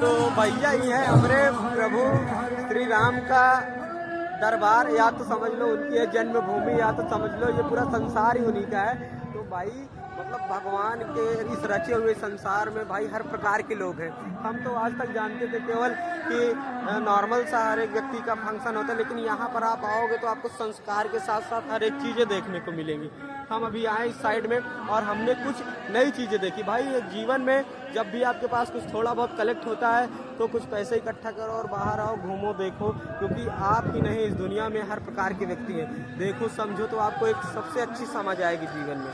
तो भैया ही है हमारे प्रभु श्री राम का दरबार, या तो समझ लो उनकी है जन्मभूमि, या तो समझ लो ये पूरा संसार ही उन्हीं का है। तो भाई मतलब भगवान के इस रचे हुए संसार में भाई हर प्रकार के लोग हैं। हम तो आज तक जानते थे केवल कि नॉर्मल सा हर एक व्यक्ति का फंक्शन होता है, लेकिन यहाँ पर आप आओगे तो आपको संस्कार के साथ साथ हर एक चीज़ें देखने को मिलेंगी। हम अभी आए इस साइड में और हमने कुछ नई चीज़ें देखी। भाई जीवन में जब भी आपके पास कुछ थोड़ा बहुत कलेक्ट होता है तो कुछ पैसे इकट्ठा करो और बाहर आओ, घूमो, देखो, क्योंकि आप ही नहीं इस दुनिया में हर प्रकार के व्यक्ति हैं। देखो समझो तो आपको एक सबसे अच्छी समझ आएगी जीवन में।